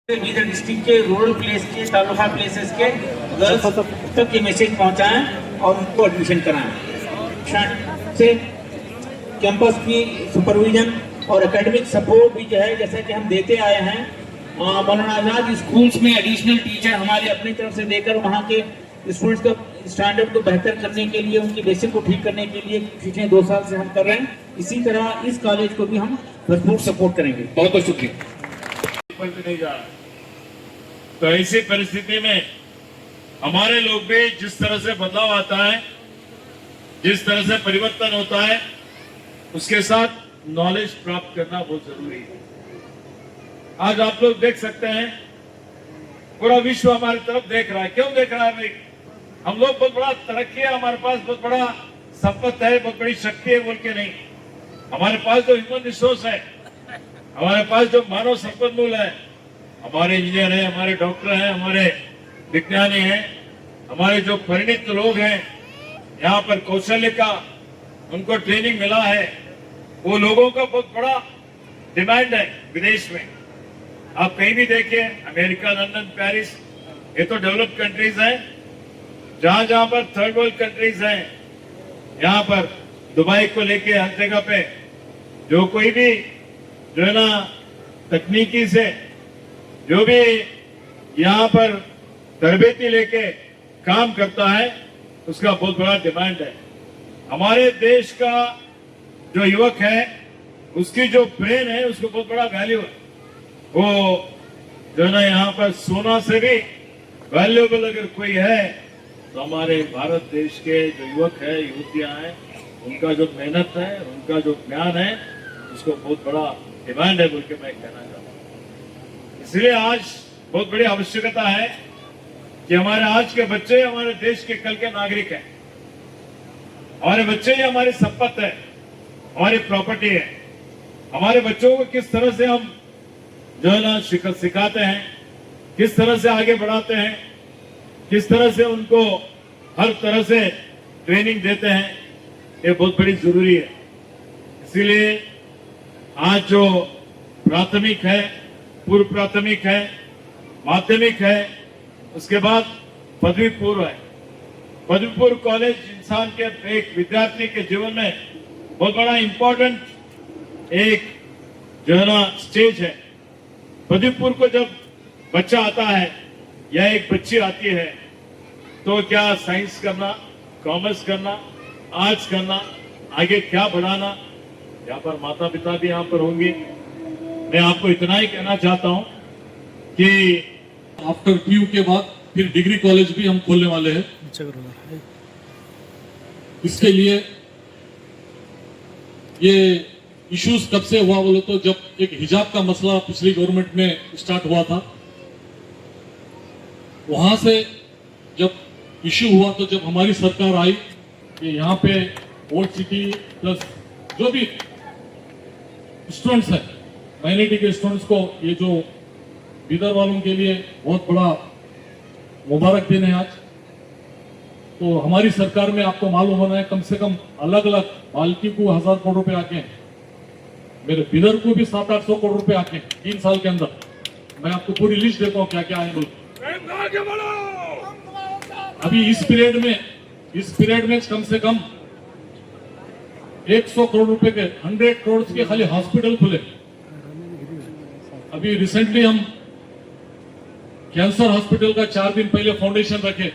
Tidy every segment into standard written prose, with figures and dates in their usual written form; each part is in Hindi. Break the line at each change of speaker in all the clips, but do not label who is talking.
बीदर डिस्ट्रिक्ट के रूरल प्लेस के तालुका प्लेसेस के गर्ल्स तक ये मैसेज पहुंचाएं और उनको एडमिशन कराएं। से कैंपस की सुपरविजन और एकेडमिक सपोर्ट भी जो है जैसा कि हम देते आए हैं। मौलाना आजाद स्कूल्स में एडिशनल टीचर हमारे अपनी तरफ से देकर वहाँ के स्टूडेंट्स का स्टैंडर्ड को बेहतर करने के लिए, उनकी बेसिक को ठीक करने के लिए पिछले 2 साल से हम कर रहे हैं। इसी तरह इस कॉलेज को भी हम भरपूर सपोर्ट करेंगे। बहुत बहुत शुक्रिया।
नहीं जा रहा। तो ऐसी परिस्थिति में हमारे लोग भी जिस तरह से बदलाव आता है, जिस तरह से परिवर्तन होता है, उसके साथ नॉलेज प्राप्त करना बहुत जरूरी है। आज आप लोग देख सकते हैं पूरा विश्व हमारी तरफ देख रहा है। क्यों देख रहा है भाई? हम लोग बहुत बड़ा तरक्की है, हमारे पास बहुत बड़ा संपत्ति है, बहुत बड़ी शक्ति है बोल के नहीं। हमारे पास जो ह्यूमन रिसोर्स है, हमारे पास जो मानव संपत्ति है, हमारे इंजीनियर हैं, हमारे डॉक्टर हैं, हमारे विज्ञानी हैं, हमारे जो परिणित लोग हैं, यहाँ पर कौशल्य का उनको ट्रेनिंग मिला है, वो लोगों का बहुत बड़ा डिमांड है विदेश में। आप कहीं भी देखिए, अमेरिका, लंदन, पेरिस, ये तो डेवलप्ड कंट्रीज हैं। जहां जहां पर थर्ड वर्ल्ड कंट्रीज हैं, यहाँ पर दुबई को लेके हर जगह पे जो कोई भी जो है ना तकनीकी से जो भी यहाँ पर तरबेती लेके काम करता है, उसका बहुत बड़ा डिमांड है। हमारे देश का जो युवक है, उसकी जो ब्रेन है, उसको बहुत बड़ा वैल्यू है। वो जो है ना यहाँ पर सोना से भी वैल्यूएबल अगर कोई है तो हमारे भारत देश के जो युवक है, युवतियां हैं, उनका जो मेहनत है, उनका जो ज्ञान है, उसको बहुत बड़ा डिमांड है बोल के मैं कहना चाहता हूँ। इसलिए आज बहुत बड़ी आवश्यकता है कि हमारे आज के बच्चे हमारे देश के कल के नागरिक हैं। हमारे बच्चे ही हमारी संपत्ति है, हमारी प्रॉपर्टी है। हमारे बच्चों को किस तरह से हम जो है ना सिखाते हैं, किस तरह से आगे बढ़ाते हैं, किस तरह से उनको हर तरह से ट्रेनिंग देते हैं, ये बहुत बड़ी जरूरी है। इसीलिए आज जो प्राथमिक है, पूर्व प्राथमिक है, माध्यमिक है, उसके बाद पदवी पूर्व है। पदवी पूर्व कॉलेज इंसान के एक विद्यार्थी के जीवन में बहुत बड़ा इंपॉर्टेंट एक जो है ना स्टेज है। पदवी पूर्व को जब बच्चा आता है या एक बच्ची आती है, तो क्या साइंस करना, कॉमर्स करना, आर्ट्स करना, आगे क्या बढ़ाना, यहाँ पर माता पिता भी यहाँ पर होंगे। मैं आपको इतना ही कहना चाहता हूँ कि
आफ्टर पीयू के बाद फिर डिग्री कॉलेज भी हम खोलने वाले हैं। इसके लिए ये इश्यूज कब से हुआ बोलो तो जब एक हिजाब का मसला पिछली गवर्नमेंट में स्टार्ट हुआ था, वहां से जब इश्यू हुआ तो जब हमारी सरकार आई कि यहाँ पे ओल्ड सिटी प्लस जो भी स्टूडेंट्स हैं, माइनॉरिटी के स्टूडेंट्स को, ये जो बीदर वालों के लिए बहुत बड़ा मुबारक दिन है आज। तो हमारी सरकार में आपको मालूम होना है कम से कम अलग अलग बाल्टी को 1000 करोड़ रुपए आके हैं, मेरे बीदर को भी 700-800 करोड़ रुपए आके 3 साल के अंदर। मैं आपको पूरी लिस्ट देता हूँ क्या क्या है। अभी इस पीरियड में कम से कम 100 करोड़ रुपए के 100 करोड़ के खाली हॉस्पिटल खुले। अभी रिसेंटली हम कैंसर हॉस्पिटल का 4 दिन पहले फाउंडेशन रखे,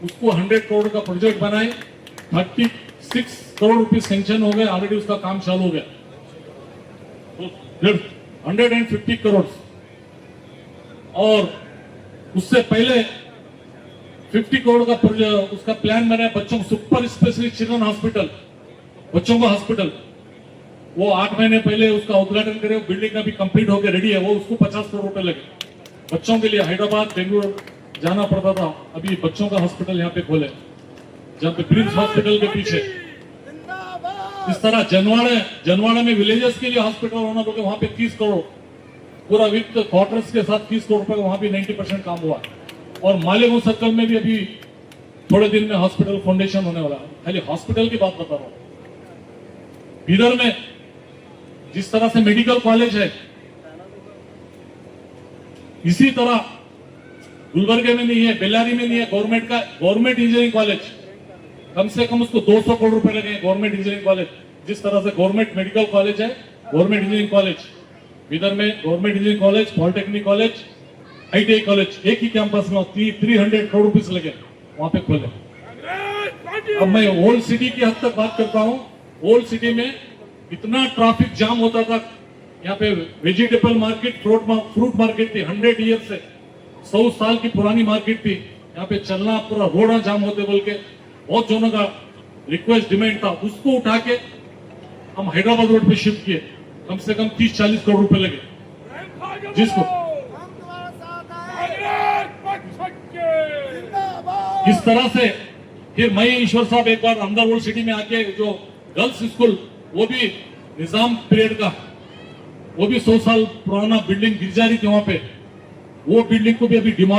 उसको 100 करोड़ का प्रोजेक्ट बनाए, 36 करोड़ रुपए सैंक्शन हो गए, ऑलरेडी उसका काम चालू हो गया। तो 150 करोड़ और उससे पहले 50 करोड़ का उसका प्लान बनाया बच्चों को, सुपर स्पेशलिस्ट चिल्ड्रन हॉस्पिटल, बच्चों का हॉस्पिटल, वो 8 महीने पहले उसका उद्घाटन करे, बिल्डिंग अभी कंप्लीट होकर रेडी है। वो उसको 50 करोड़ रुपए लगे। बच्चों के लिए हैदराबाद, बेंगलुरु जाना पड़ता था, अभी बच्चों का हॉस्पिटल यहाँ पे खोले, जहाँ पे प्रिंस हॉस्पिटल के पीछे। इस तरह जनवाड़ा में विलेजेस के लिए हॉस्पिटल होना, क्योंकि वहां पे 30 करोड़ पूरा वित्त क्वार्टर्स के साथ 30 करोड़ रुपए, वहां भी 90% काम हुआ। और मालेगांव सर्कल में भी अभी थोड़े दिन में हॉस्पिटल फाउंडेशन होने वाला है। खाली हॉस्पिटल की बात बता रहा हूं। बीदर में जिस तरह से मेडिकल कॉलेज है, इसी तरह गुलबर्गे में नहीं है, बेल्लारी में नहीं है गवर्नमेंट का गवर्नमेंट इंजीनियरिंग कॉलेज, कम से कम उसको 200 करोड़ रुपए लगे गवर्नमेंट इंजीनियरिंग कॉलेज। जिस तरह से गवर्नमेंट मेडिकल कॉलेज है, गवर्नमेंट इंजीनियरिंग कॉलेज इधर में, government engineering college, polytechnic college, ITI college एक ही कैंपस में 300 करोड़ रुपए लगे वहां पे खोले। अब मैं ओल्ड सिटी की हद तक बात करता हूँ। ओल्ड सिटी में इतना ट्रैफिक जाम होता था, यहाँ पे वेजिटेबल मार्केट, फ्रूट मार्केट थी, 100 ईयर से 100 साल की पुरानी मार्केट थी। यहाँ पे चलना पूरा रोड़ा जाम होते बोल के बहुत जनों का रिक्वेस्ट डिमांड था, उसको उठा के हम हैदराबाद रोड पे शिफ्ट किए, कम से कम 30-40 करोड़ रुपए लगे जिसको। इस तरह से फिर मैं ईश्वर साहब एक बार अंदर ओल्ड सिटी में आके जो गर्ल्स स्कूल, वो भी निजाम पीरियड का, वो भी 100 साल पुराना बिल्डिंग गिर जा रही थी वहां पे, वो बिल्डिंग को भी अभी डिमोलिश